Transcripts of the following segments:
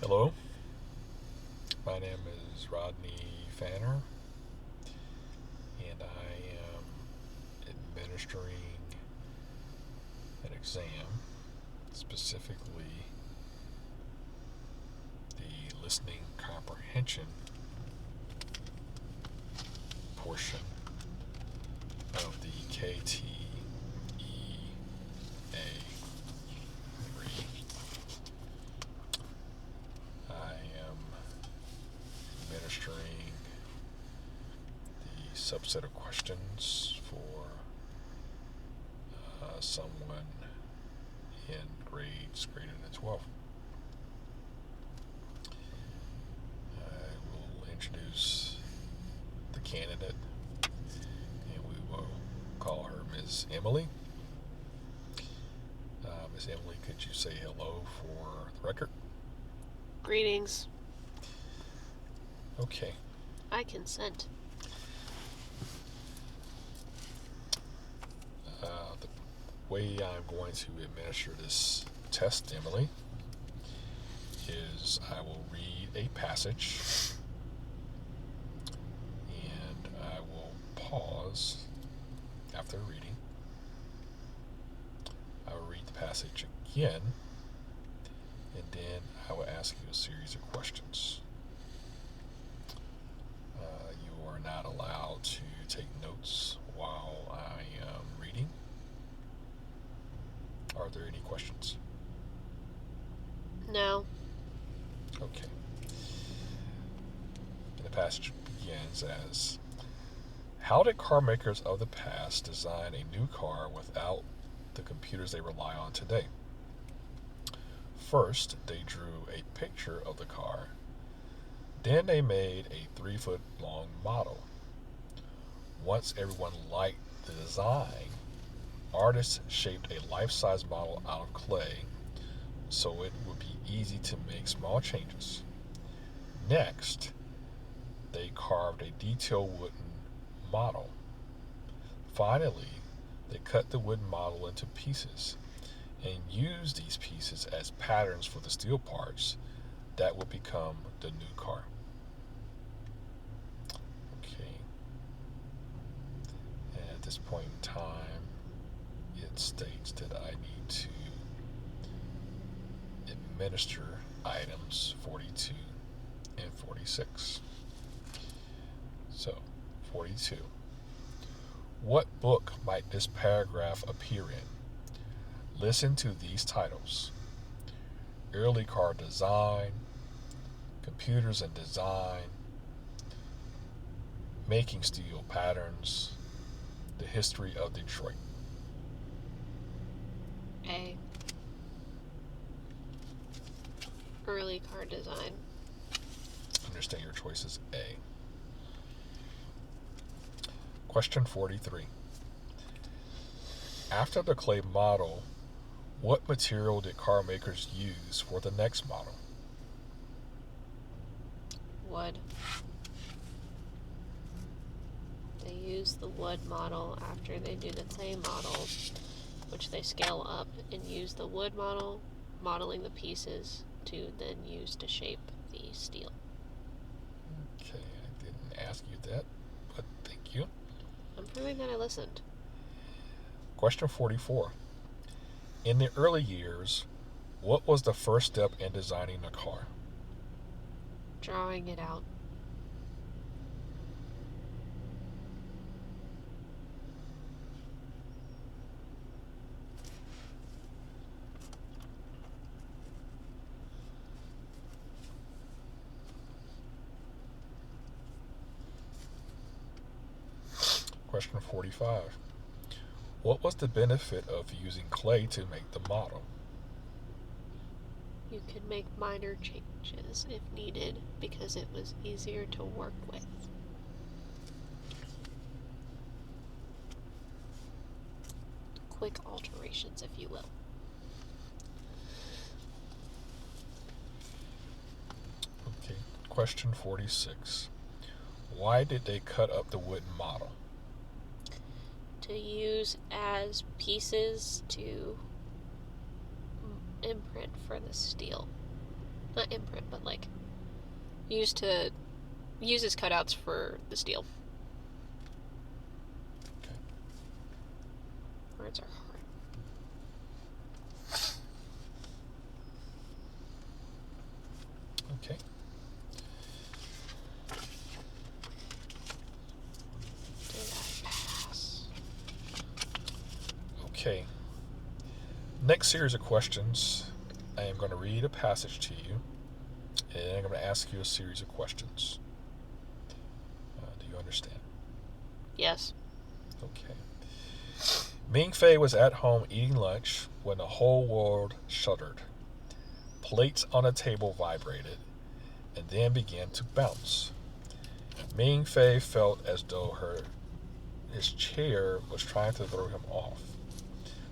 Hello, my name is Rodney Fanner, and I am administering an exam, specifically the listening comprehension portion of the KTEA3. I am administering the subset of questions for someone in grades greater than 12. I will introduce the candidate, and we will call her Ms. Emily. Ms. Emily, could you say hello for the record? Greetings. Okay. I consent. The way I'm going to administer this test, Emily, is I will read a passage and I will pause after reading. I will read the passage again, and then I will ask you a series of questions. You are not allowed to take notes while I am reading. Are there any questions? No. Okay. And the passage begins as, how did car makers of the past design a new car without the computers they rely on today? First, they drew a picture of the car. Then they made a 3-foot long model. Once everyone liked the design, artists shaped a life-size model out of clay so it would be easy to make small changes. Next, they carved a detailed wooden model. Finally, they cut the wooden model into pieces and used these pieces as patterns for the steel parts that would become the new car. Okay. And at this point in time, it states that I need to administer items 42 and 46. So, 42. What book might this paragraph appear in? Listen to these titles: Early Car Design, Computers and Design, Making Steel Patterns, The History of Detroit. A. Early car design. Understand your choice is A. Question 43. After the clay model, what material did car makers use for the next model? Wood. They use the wood model after they do the clay model, which they scale up and use the wood model, modeling the pieces to then use to shape the steel. Okay, I didn't ask you that, but thank you. I'm proving that I listened. Question 44. In the early years, what was the first step in designing a car? Drawing it out. Question 45. What was the benefit of using clay to make the model? You could make minor changes if needed because it was easier to work with. Quick alterations, if you will. Okay. Question 46. Why did they cut up the wooden model? To use as pieces to imprint for the steel. not imprint, but like used as cutouts for the steel. Okay. Words are hard. Okay. Did I pass? Okay. Next series of questions, I am going to read a passage to you, and I'm going to ask you a series of questions. Do you understand? Yes. Okay. Ming Fei was at home eating lunch when the whole world shuddered. Plates on a table vibrated and then began to bounce. Ming Fei felt as though his chair was trying to throw him off.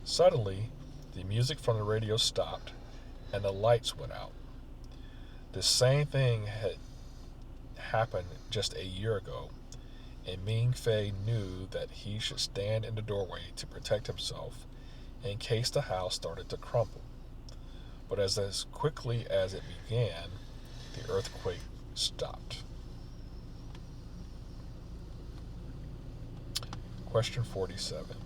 Suddenly, the music from the radio stopped and the lights went out. The same thing had happened just a year ago, and Ming Fei knew that he should stand in the doorway to protect himself in case the house started to crumble. But as quickly as it began, the earthquake stopped. Question 47.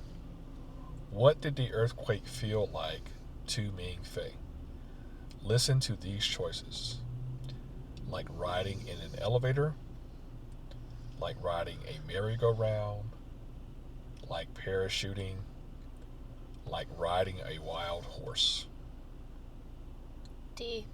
What did the earthquake feel like to Ming Fei? Listen to these choices. Like riding in an elevator, like riding a merry-go-round, like parachuting, like riding a wild horse. D.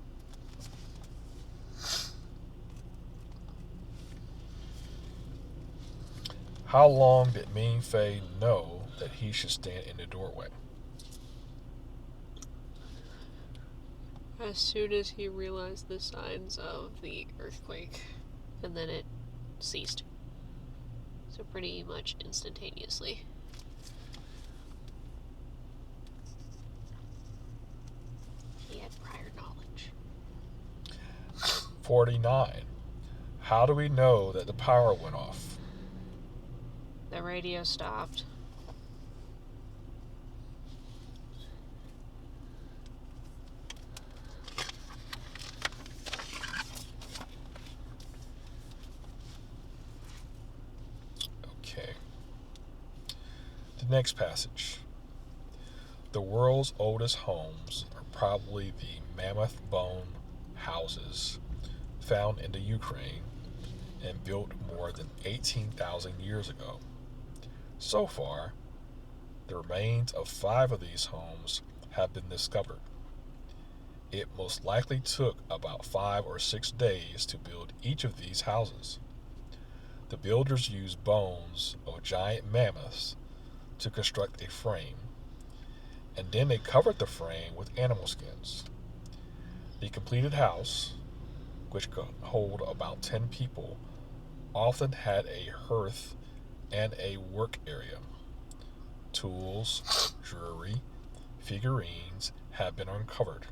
How long did Ming Fei know that he should stand in the doorway? As soon as he realized the signs of the earthquake, and then it ceased. So pretty much instantaneously. He had prior knowledge. 49. How do we know that the power went off? The radio stopped. Okay. The next passage. The world's oldest homes are probably the mammoth bone houses found in the Ukraine and built more than 18,000 years ago. So far, the remains of 5 of these homes have been discovered. It most likely took about 5 or 6 days to build each of these houses. The builders used bones of giant mammoths to construct a frame, and then they covered the frame with animal skins. The completed house, which could hold about 10 people, often had a hearth and a work area. Tools, jewelry, figurines have been uncovered.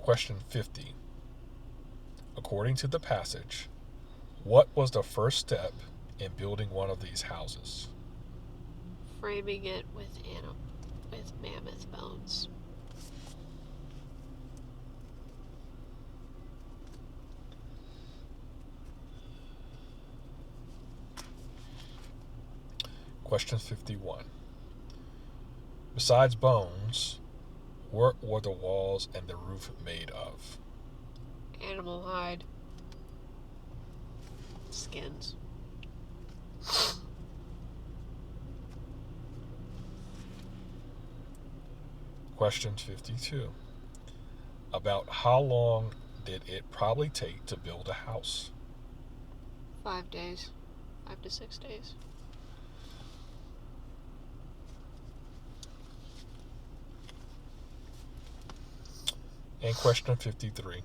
Question 50. According to the passage, what was the first step in building one of these houses? Framing it with mammoth bones. Question 51. Besides bones, what were the walls and the roof made of? Animal hide. Skins. Question 52. About how long did it probably take to build a house? 5 days. 5 to 6 days. And question 53.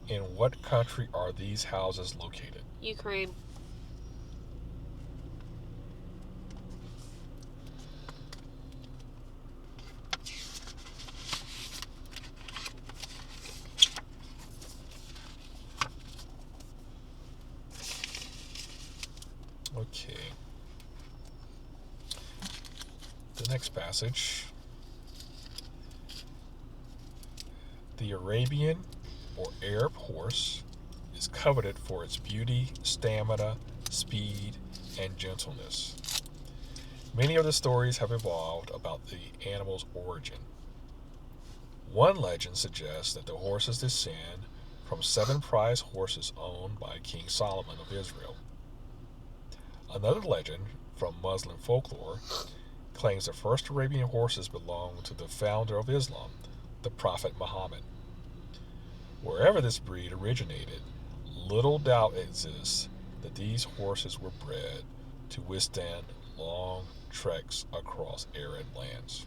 In what country are these houses located? Ukraine. Okay. The next passage. The Arabian or Arab horse is coveted for its beauty, stamina, speed, and gentleness. Many of the stories have evolved about the animal's origin. One legend suggests that the horses descend from 7 prize horses owned by King Solomon of Israel. Another legend from Muslim folklore claims the first Arabian horses belonged to the founder of Islam, the Prophet Muhammad. Wherever this breed originated, little doubt exists that these horses were bred to withstand long treks across arid lands.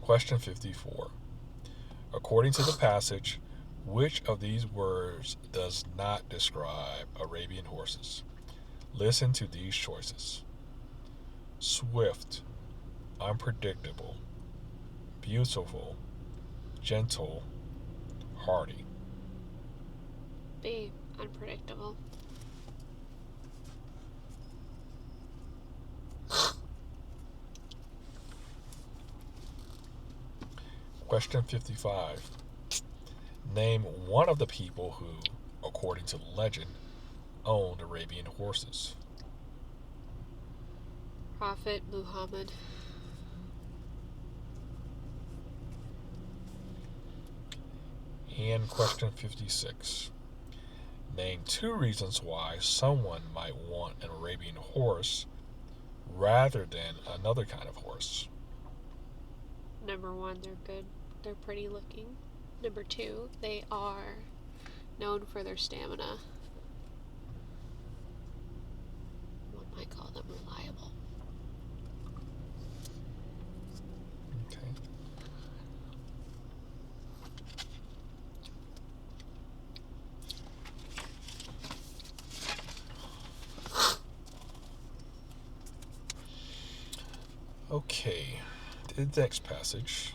Question 54. According to the passage, which of these words does not describe Arabian horses? Listen to these choices: swift, unpredictable, beautiful, gentle, hardy. B. Unpredictable. Question 55. Name one of the people who, according to legend, owned Arabian horses. Prophet Muhammad. And question 56. Name 2 reasons why someone might want an Arabian horse rather than another kind of horse. Number 1, they're good. They're pretty looking. Number 2, they are known for their stamina. One might call them reliable. Okay. Okay, the next passage.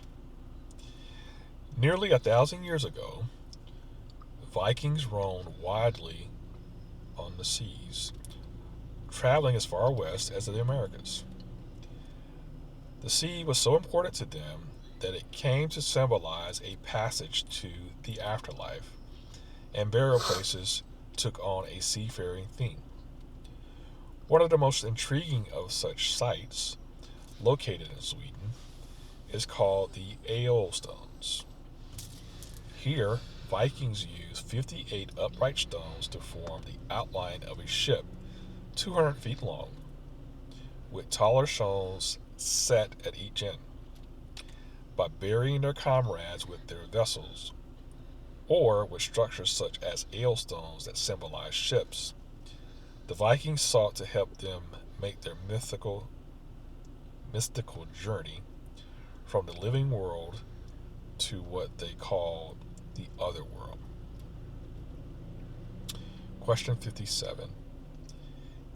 Nearly 1,000 years ago, Vikings roamed widely on the seas, traveling as far west as the Americas. The sea was so important to them that it came to symbolize a passage to the afterlife, and burial places took on a seafaring theme. One of the most intriguing of such sites, located in Sweden, is called the Stones. Here, Vikings used 58 upright stones to form the outline of a ship 200 feet long, with taller stones set at each end. By burying their comrades with their vessels, or with structures such as stones that symbolize ships, the Vikings sought to help them make their mystical journey from the living world to what they called the other world. Question 57.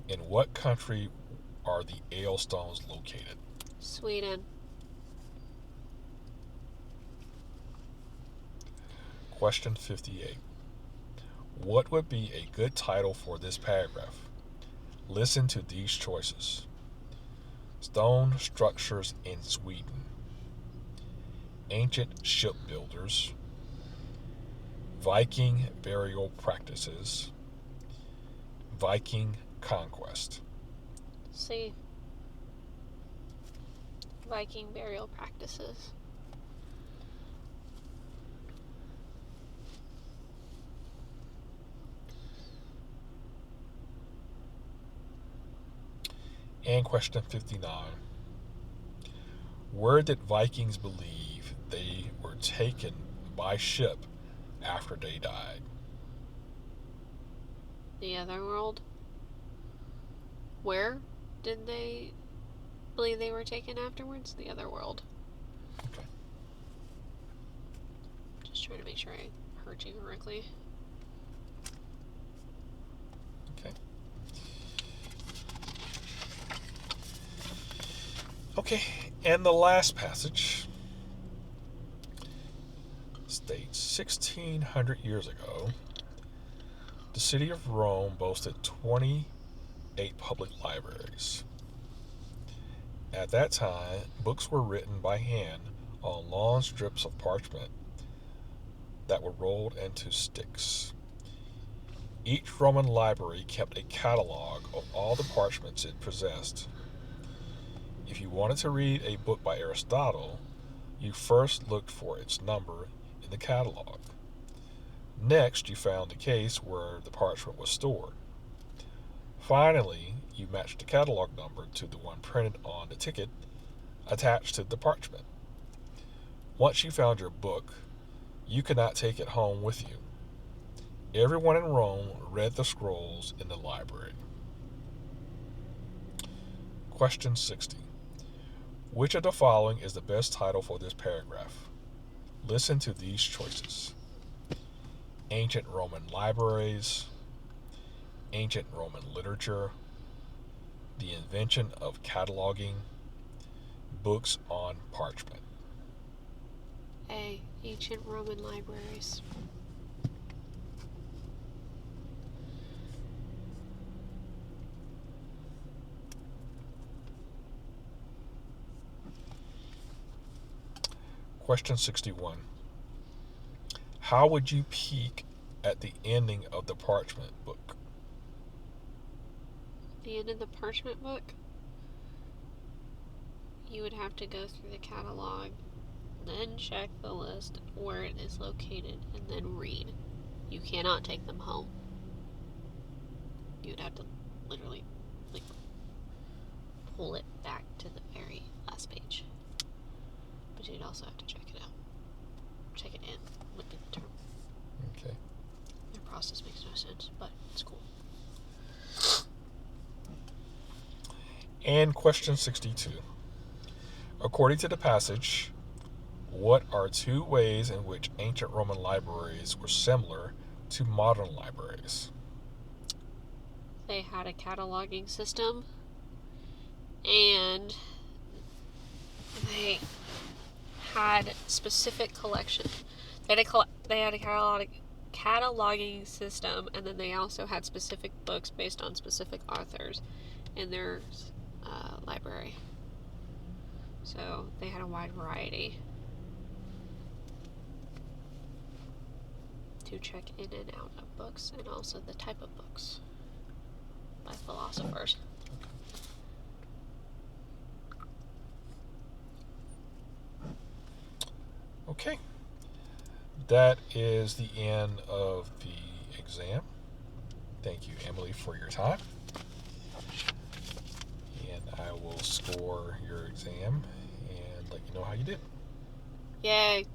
In what country are the stones located? Sweden. Question 58. What would be a good title for this paragraph? Listen to these choices: stone structures in Sweden, ancient shipbuilders, Viking burial practices, Viking conquest. C. Viking burial practices. And question 59. Where did Vikings believe they were taken by ship after they died? The other world. Where did they believe they were taken afterwards? The other world. Okay. Just trying to make sure I heard you correctly. Okay. Okay, and the last passage states 1600 years ago, the city of Rome boasted 28 public libraries. At that time, books were written by hand on long strips of parchment that were rolled into sticks. Each Roman library kept a catalog of all the parchments it possessed. If you wanted to read a book by Aristotle, you first looked for its number in the catalog. Next, you found the case where the parchment was stored. Finally, you matched the catalog number to the one printed on the ticket attached to the parchment. Once you found your book, you could not take it home with you. Everyone in Rome read the scrolls in the library. Question 60. Which of the following is the best title for this paragraph? Listen to these choices: Ancient Roman Libraries, Ancient Roman Literature, The Invention of Cataloging, Books on Parchment. A. Ancient Roman libraries. Question 61. How would you peek at the ending of the parchment book? The end of the parchment book, you would have to go through the catalog, then check the list where it is located, and then read. You cannot take them home. You would have to literally pull it back to the very last page. But you'd also have to check it out. Check it in would be the term. Okay. Their process makes no sense, but it's cool. And question 62. According to the passage, what are two ways in which ancient Roman libraries were similar to modern libraries? They had a cataloging system, and they had specific collection. They had a cataloging system, and then they also had specific books based on specific authors in their library. So they had a wide variety to check in and out of books, and also the type of books by philosophers. Okay. That is the end of the exam. Thank you, Emily, for your time. And I will score your exam and let you know how you did. Yay!